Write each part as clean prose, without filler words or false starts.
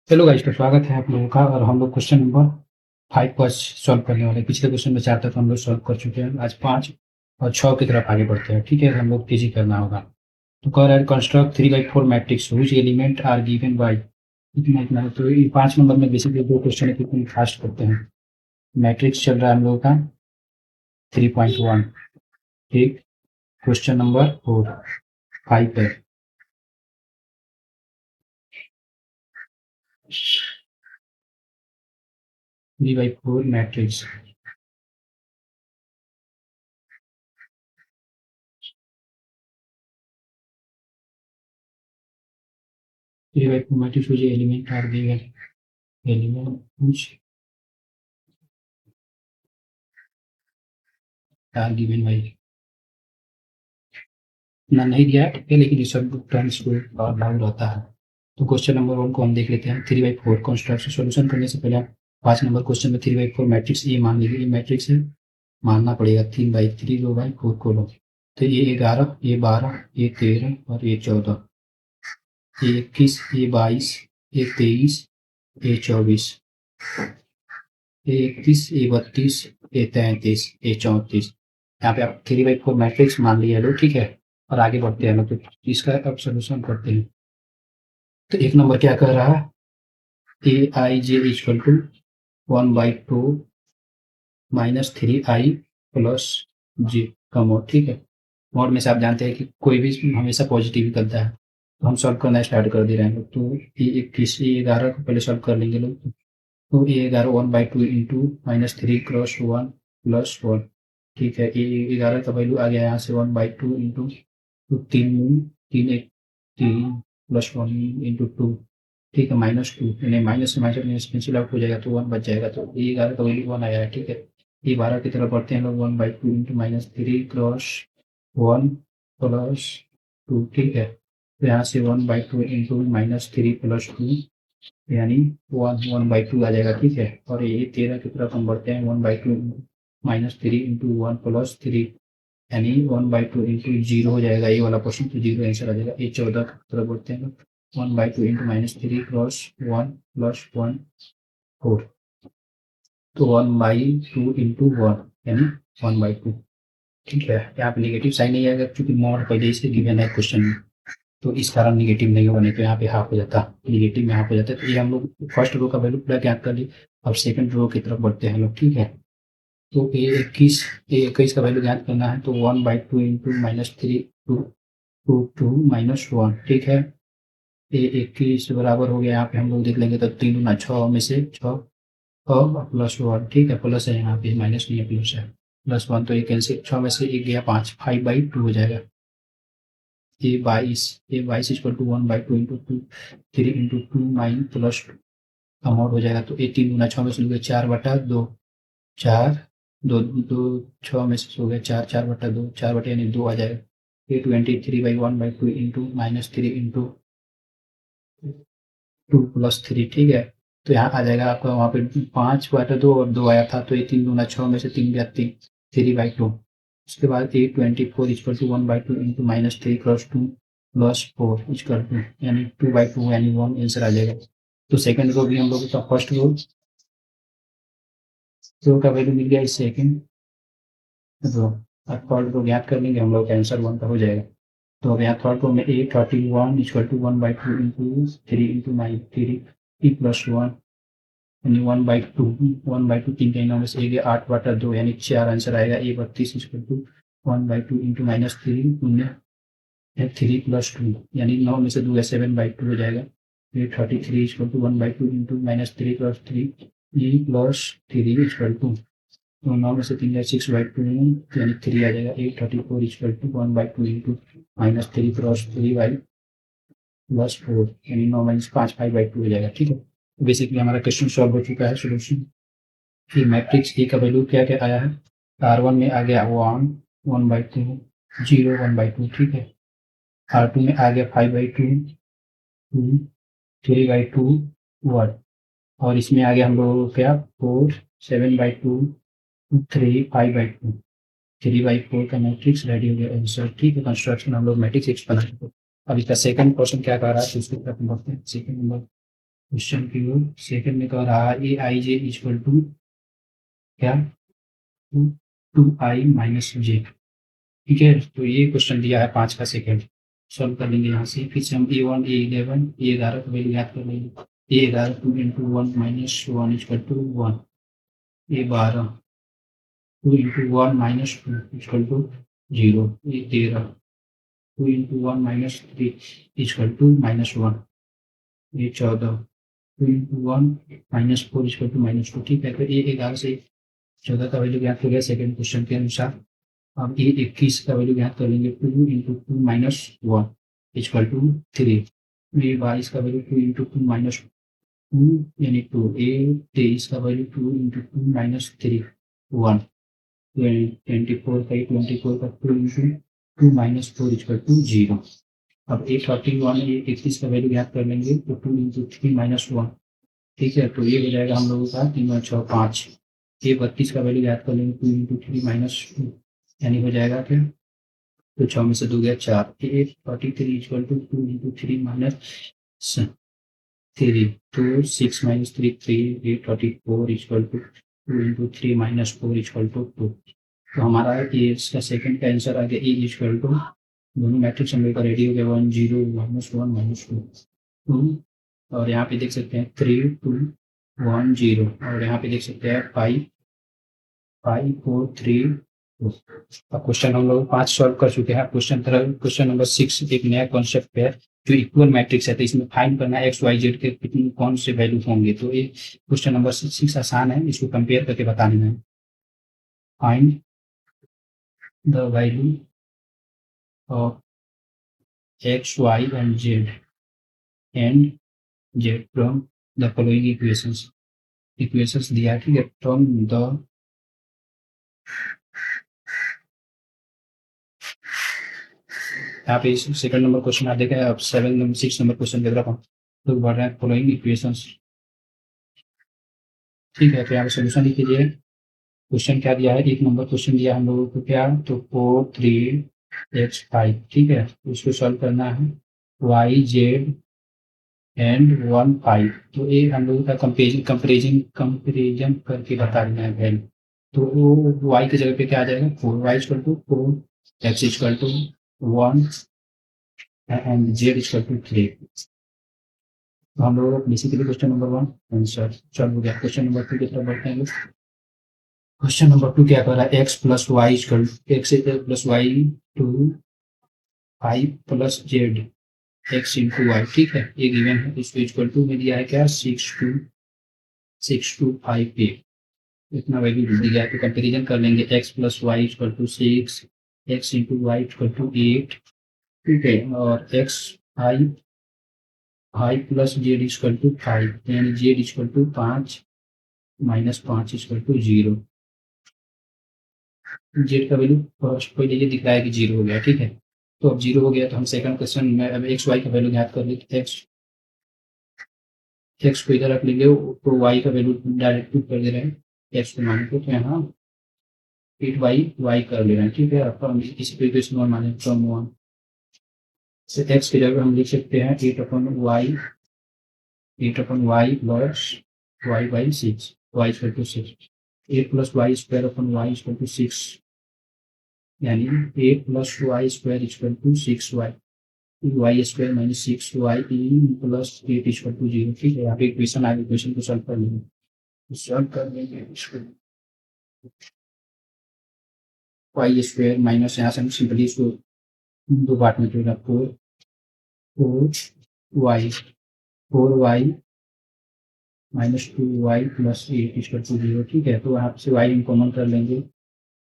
Hello guys, तो स्वागत है आप लोगों का। और हम लोग क्वेश्चन नंबर 5 को आज सॉल्व करने वाले हैं। पिछले क्वेश्चन में 4 तक हम लोग सॉल्व कर चुके हैं। आज 5 और 6 की तरफ आगे बढ़ते हैं। ठीक है, हम लोग तेजी करना होगा। तो कह रहा है construct 3/4 matrix which element are given by इतना इतना। तो ये 5 नंबर में बेसिकली दो क्वेश्चन है, कितनी फास्ट करते हैं। मैट्रिक्स चल रहा है हम लोगों का 3.1। ठीक, क्वेश्चन नंबर 5 है। Three by four matrix 3/4 matrix which element are given element which are given by ना नहीं दिया है, ठीक है, लेकिन ये सब टर्म्स को लागू रहता है। तो क्वेश्चन नंबर 1 को हम देख लेते हैं। 3/4 कंस्ट्रक्ट सोल्यूशन करने से पहले आप 5 नंबर क्वेश्चन में 3/4 मैट्रिक्स ये मान लीजिए। ये मैट्रिक्स है, मानना पड़ेगा 3/3 2/4 को लो। तो ये 11, ये 12, ये 13 और ये 14, ये 21, ये 22, ये 23, ये 24, ये 31, ये 32, ये 33, ये 34। यहाँ पे आप 3/4 मैट्रिक्स मान लिया लो, ठीक है। और आगे बढ़ते हैं लोग, तो इसका अब सोल्यूशन करते हैं। तो एक नंबर क्या कह रहा है, a i j equal to 1/2 minus 3i plus j का मोड। ठीक है, मोड में से आप जानते हैं कि कोई भी हमेशा पॉजिटिव ही करता है। तो हम सॉल्व करना स्टार्ट कर दे रहे हैं लोग। तो ए11 को पहले सॉल्व कर लेंगे लोग। तो ए11 1/2 इंटू -3 क्रॉस 1 प्लस 1। ठीक है, ए11 का वैल्यू आ गया यहाँ से 1/2 इंटू तीन, तीन एक तीन प्लस 1 इंटू 2। ठीक है, -2 यानी माइनस से माइनस कैंसिल आउट हो जाएगा तो 1 बच जाएगा। तो ये 11 का वैल्यू 1 आया है। ठीक है, ये 12 की तरफ बढ़ते हैं लोग। 1/2 इंटू -3 क्रॉस 1 प्लस 2। ठीक है, तो यहाँ से 1/2 इंटू -3 प्लस 2 यानी 1/2 आ जाएगा। ठीक है, और ये 13 की तरफ हम बढ़ते हैं। 1/2 -3 इंटू 1 प्लस 3 यानी 1/2 इंटू जीरो हो जाएगा ये वाला क्वेश्चन, तो जीरो आंसर आ जाएगा। ये 14 की तरफ बढ़ते हैं। 1/2 इंटू -3 क्रॉस 1 प्लस 1 4। तो 1/2 इंटू 1 यानी 1/2। ठीक है, यहाँ पे निगेटिव साइन नहीं आएगा क्योंकि मॉड पहले से गिवन है क्वेश्चन में, तो इस कारण निगेटिव नहीं होगा, नहीं तो यहाँ पे हाफ हो जाता, निगेटिव में हाफ हो जाता है। तो ये हम लोग फर्स्ट रो का वैल्यू पूरा ज्ञात कर लिए। अब सेकंड रो की तरफ बढ़ते हैं लोग। ठीक है, तो ए21 का वैल्यू ज्ञात करना है। तो 1/2 इंटू -3 टू टू टू -1। ठीक है, ए21 बराबर हो गया। यहाँ पे हम लोग देख लेंगे तो 3 दूना 6 में से 6 प्लस 1। ठीक है, प्लस है, यहाँ पे माइनस नहीं है, प्लस है। प्लस 1 तो ये कैंसिल, 6 में से 1 गया 5, 5/2 हो जाएगा। ए22 equal to 1/2 into 2 3 into 2 9 plus 2 come out हो जाएगा। तो ये 3 दूना 6 में से हो गया 4/2, 4 दो दो 6 में से हो गया 4, 4/2, 4 यानी 2 आ जाएगा। ये 23/1/2 इंटू -3 इंटू 2 प्लस 3। ठीक है, तो यहाँ आ जाएगा आपका, वहाँ पे 5/2 और 2 आया था, तो ये 3 दूना 6 में से 3 गया 3, 3/2। उसके बाद 824 equal to 1/2 into -3 cross 2 plus 4 equal to यानी 2/2 यानी 1 आंसर आ जाएगा। तो सेकंड रो भी हम लोग का फर्स्ट रो का वैल्यू मिल गया इस सेकंड रो। अब थर्ड रो ज्ञात कर लेंगे हम लोग, आंसर 1 का हो जाएगा। तो अब यहाँ थर्ड रो में 831 equal to 1/2 into 3 into -3 plus 1 यानी 1/2, 1/2 3 का इनों में से 1 8/2 यानी 4 आंसर आएगा। A32 equal to 1/2 into -3 3 plus 2 यानी 9 में से 2 7/2 हो जाएगा। A33 equal to 1/2 into -3 plus 3 plus 3 equal to, तो 9 में से 3 6/2 यानी 3 आ जाएगा। A34 equal to 1/2 into -3 cross 3 plus 4 यानी 9 - 5 5/2 हो जाएगा। ठीक है, बेसिकली हमारा क्वेश्चन सॉल्व हो चुका है। सोल्यूशन कि मैट्रिक्स ए का वैल्यू क्या क्या आया है। R1 में आ गया 1 1/2 0 1/2। ठीक है, R2 में आ गया 5/2 2 3/2 1। और इसमें आ गया हम लोग क्या 4 7/2 3 5/2 3/4 का मैट्रिक्स रेडी हो गया आंसर। ठीक है, कंस्ट्रक्शन हम लोग मैट्रिक्स एक्स बना चुके। अब इसका सेकंड क्वेश्चन क्या कह रहा है, तो उसकी तरफ हम बढ़ते हैं। सेकंड नंबर क्वेश्चन की ओर सेकंड में कह रहा है a i j equal to क्या 2 आई माइनस जे। ठीक है, तो ये क्वेश्चन दिया है 5 का सेकंड। सॉल्व कर लेंगे यहाँ से। फिर से हम A1 A11 A11 का वैल्यू याद कर लेंगे। A11 2 into 1 minus 1 equal to 1। A12 2 into 1 minus 2 equal to 0। A13 2 into 1 minus 3 equal to -1। A14 2 into 1 minus 4 equal to -2। ठीक है, तो A11 से 14 का वैल्यू ज्ञात हो गया सेकंड क्वेश्चन के अनुसार। अब A21 का वैल्यू ज्ञात कर लेंगे। 2 into 2 minus 1 equal to 3। A22 का वैल्यू 2 इंटू 2 माइनस 2 यानी 2। A23 का वैल्यू 2 इंटू 2 माइनस 3 1। 24 का 24 का 2 इंटू 2 माइनस 4 इक्वल टू 0। अब A31 A31 का वैल्यू ज्ञात कर लेंगे, तो 2 इंटू 3 माइनस 1। ठीक है, तो ये हो जाएगा हम लोगों का 3 और 6 5। A32 का वैल्यू ज्ञात कर लेंगे, 2 इंटू 3 माइनस 2 यानी हो जाएगा क्या, तो 6 में से 2 गया 4। A43 equal to 2 into 3 minus 3, तो 6 minus 3 3। A44 equal to 2 into 3 minus 4 equal to 2। तो हमारा ये इसका सेकंड का आंसर आ गया ए इक्वल टू, दोनों मैट्रिक्स हम लोग का रेडी हो गया 1 0 -1 -2 2। और यहाँ पे देख सकते हैं 3 2 1 0। और यहाँ पे देख सकते हैं 5 5 4 3 2। अब क्वेश्चन हम लोग 5 सॉल्व कर चुके हैं। क्वेश्चन नंबर 6 एक नया कॉन्सेप्ट है जो इक्वल मैट्रिक्स है, तो इसमें फाइंड करना है एक्स वाई जेड के कितने कौन से वैल्यू होंगे। तो ये क्वेश्चन नंबर 6 आसान है, इसको कंपेयर करके बताना है। Find the value of x y and z from the following equations दिया है। ठीक है, फ्रॉम द यहाँ पे सेकंड नंबर क्वेश्चन आप देखें। अब 6 नंबर क्वेश्चन की तरफ हम लोग बढ़ रहे हैं। Following equations. ठीक है, तो यहाँ पे सोल्यूशन लिख लीजिए। क्वेश्चन क्या दिया है, एक नंबर क्वेश्चन दिया हम लोगों को क्या, तो 4 3 x 5। ठीक है, तो इसको सॉल्व करना है y z एंड 1 5। तो ये हम लोगों का कंपेरिजन करके बता देना है वैल्यू। तो वो y की जगह पे क्या आ जाएगा, 4 y equal to 4 x equal to 1 and z equal to 3। तो हम लोग basically question number 1 answer solve हो गया। क्वेश्चन नंबर 2 की तरफ बढ़ते हैं लोग। क्वेश्चन नंबर 2 क्या कर रहा है, x plus y equal x plus y to 5 plus z x into y. ठीक है, ये गिवन है। इसको इक्वल टू में दिया है क्या, 6 2 5 8। इतना वैल्यू दे दिया है, तो कंपेरिजन कर लेंगे। x plus y equal to 6 x into y equal to 8। ठीक है, और x 5 plus z equal to 5 यानी z equal to 5 minus 5 equal to 0। Z का वैल्यू पहले ये दिख रहा है कि 0 हो गया। ठीक है, तो अब 0 हो गया, तो हम सेकंड क्वेश्चन में अब एक्स वाई का वैल्यू ज्ञात कर लेते हैं। एक्स को इधर रख लेंगे, तो वाई का वैल्यू डायरेक्ट पुट कर दे रहे हैं एक्स को माने को, तो यहाँ 8 वाई कर ले रहे हैं। ठीक है, अब इसी पे इक्वेशन 1 माने फ्रॉम 1 से एक्स की जगह हम लिख सकते हैं 8/y plus y by 6 y equal to 6। 8 plus y square अपन वाई इक्वल टू 6 यानी 8 plus y square equal to 6y y square minus 6y plus 8 equal to 0। ठीक है, यहाँ पे इक्वेशन आगे इक्वेशन को सॉल्व कर लेंगे। सॉल्व कर लेंगे इसको, वाई स्क्वायर माइनस यहाँ से हम सिंपली इसको दो पार्ट में जोड़ा, 4y minus 2y plus 8 equal to 0। ठीक है, तो यहाँ से y हम कॉमन कर लेंगे,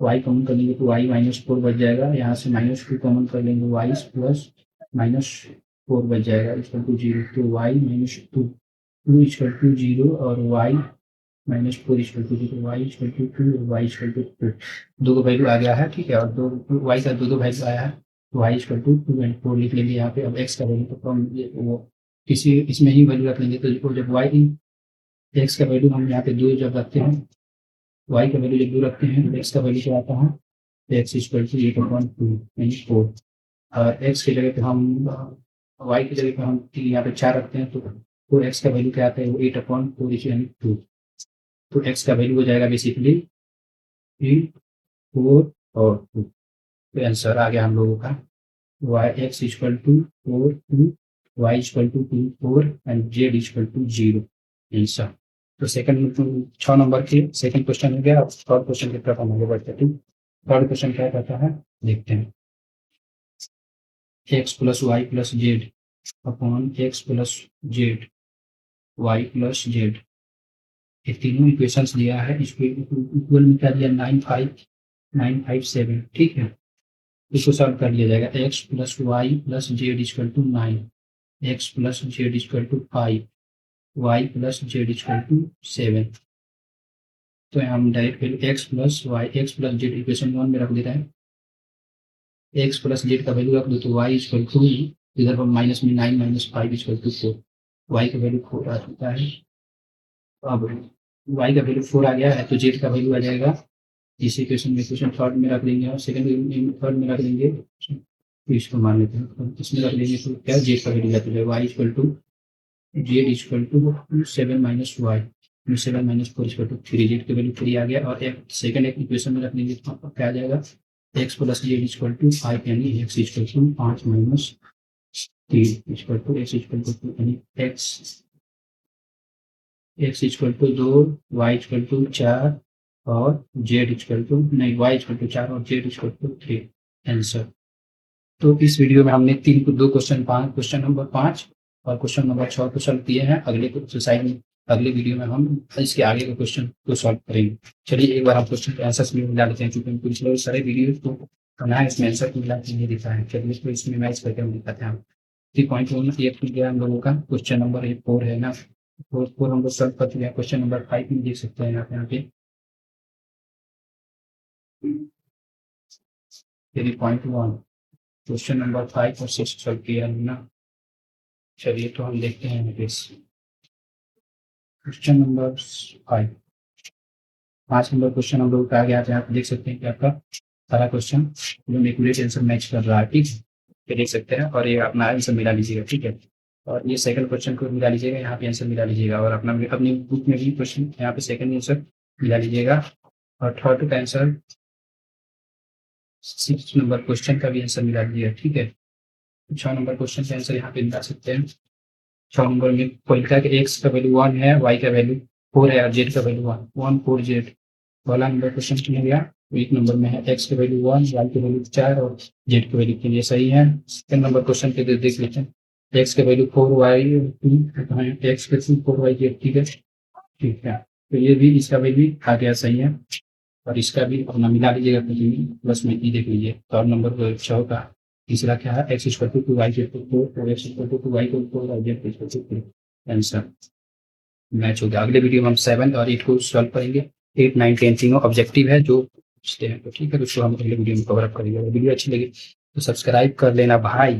y कॉमन कर लेंगे तो y -4 बच जाएगा। यहाँ से -2 कॉमन कर लेंगे, y प्लस -4 बच जाएगा इक्वल टू 0। तो y -2 इक्वल टू 0 और y -4 equal to 0। y equal to 2 और y इक्वल टू 2। दो वैल्यू आ गया है। ठीक है, और y का दो वैल्यू आया है, तो y इक्वल टू 2 एंड 4 लिख लेंगे यहाँ पे। अब x का वैल्यू तो हम वो किसी इसमें ही वैल्यू रख लेंगे, तो जब y x का वैल्यू हम यहाँ पे 2 जब रखते हैं, y का वैल्यू जब 2 रखते हैं तो x का वैल्यू क्या आता है, x इक्वल टू 8/2 यानी 4। और x की जगह पे हम y की जगह पे हम यहाँ पे 4 रखते हैं, तो तो एक्स का वैल्यू क्या आता है, वो 8/4 यानी 2। तो एक्स का वैल्यू हो जाएगा बेसिकली 3, 4 और 2। तो आंसर आ गया हम लोगों का y x equal to 4, 2, y equal to 2, 4 and z equal to 0 answer. तो सेकंड 6 नंबर के सेकंड क्वेश्चन हो गया। अब थर्ड क्वेश्चन की तरफ हम आगे बढ़ते हैं। थर्ड क्वेश्चन क्या कहता है, देखते हैं। X plus y plus z upon x plus z y plus z, ये तीनों इक्वेशंस दिया है। इसको इक्वल में क्या दिया, 957, ठीक है। इसको सॉल्व कर लिया जाएगा। X plus y plus z equal to 9, x plus z equal to 5, y plus z equal to 7। तो हम direct value x plus z equation 1 में रख देते हैं। एक्स प्लस जेड का वैल्यू रख दो तो वाई इक्वल टू, इधर पर माइनस में 9 माइनस 5 इक्वल टू 4, वाई का वैल्यू 4 आ चुका है। अब वाई का वैल्यू 4 आ गया है तो जेड का वैल्यू आ जाएगा इस इक्वेशन में, इक्वेशन थर्ड में रख देंगे और सेकंड थर्ड में रख देंगे। तो इसको मान लेते हैं, तो इसमें रख देंगे तो क्या जेड का वैल्यू जाता है, y equal to z equal to 7 minus y, 7 minus 4 equal to 3, z की वैल्यू 3 आ गया। और एक सेकंड एक इक्वेशन में रख देंगे तो क्या आ जाएगा, x plus z equal to 5 यानी x equal to 5 minus 3 equal to x equal to 2 यानी x equal to 2, y equal to 4 और जेड इक्वल टू नहीं, वाई इक्वल टू 4 और जेड इक्वल टू 3 आंसर। तो इस वीडियो में हमने 2 question, question number 5 और क्वेश्चन नंबर 6 को सॉल्व किए हैं। अगले एक्सरसाइज में, अगले वीडियो में हम इसके आगे के क्वेश्चन को सॉल्व करेंगे। चलिए एक बार हम क्वेश्चन के आंसर्स में मिला लेते हैं, क्योंकि हम पिछले सारे वीडियो को बनाए इसमें आंसर को मिला के नहीं दिखा है। चलिए इसको इसमें मैच करके हम दिखाते हैं। 3.1 ये खुल गया हम लोगों का। क्वेश्चन नंबर 4 है ना, 4 हम लोग सॉल्व कर चुके हैं। क्वेश्चन नंबर 5 में देख सकते हैं यहाँ पे 3.1 क्वेश्चन नंबर 5 और 6 सॉल्व किया है ना। चलिए तो हम देखते हैं क्वेश्चन नंबर 5 नंबर क्वेश्चन हम लोग आ गया है। आप देख सकते हैं कि आपका सारा क्वेश्चन एकदम एक्यूरेट आंसर मैच कर रहा है, ठीक है। ये देख सकते हैं और ये अपना आंसर मिला लीजिएगा, ठीक है। और ये सेकंड क्वेश्चन को मिला लीजिएगा, यहाँ पे आंसर मिला लीजिएगा। और अपना अपनी बुक में भी क्वेश्चन यहाँ पे सेकंड आंसर मिला लीजिएगा। और थर्ड का आंसर 6 नंबर क्वेश्चन का भी आंसर मिला लीजिएगा, ठीक है। 6 नंबर क्वेश्चन का आंसर यहाँ पे मिला सकते हैं। 6 नंबर में पहले का एक्स का वैल्यू 1 है, वाई का वैल्यू 4 है और जेड का वैल्यू 1, 4 जेड। पहला नंबर क्वेश्चन मिल गया। तो एक नंबर में है एक्स के वैल्यू 1, वाई के वैल्यू 4 और जेड के वैल्यू 3, ये सही है। सेकंड नंबर क्वेश्चन के देख लेते हैं। एक्स के वैल्यू 4, वाई 2, एक्स के 2, 4 वाई जेड, ठीक है, ठीक है। तो ये भी इसका वैल्यू आ गया, सही है। और इसका भी अपना मिला लीजिएगा, प्लस में देख लीजिए। थर्ड नंबर 6 का तीसरा क्या है, x equal to 2 y equal to 4, x equal to 2 y equal to 4 और z equal to 3 answer match हो गया। अगले वीडियो में हम 7 और 8 को सॉल्व करेंगे। 8, 9, 10 तीनों ऑब्जेक्टिव है जो पूछते हैं, तो ठीक है। तो उसको हम अगले वीडियो में कवर अप करेंगे। अगर वीडियो अच्छी लगी तो सब्सक्राइब कर लेना भाई।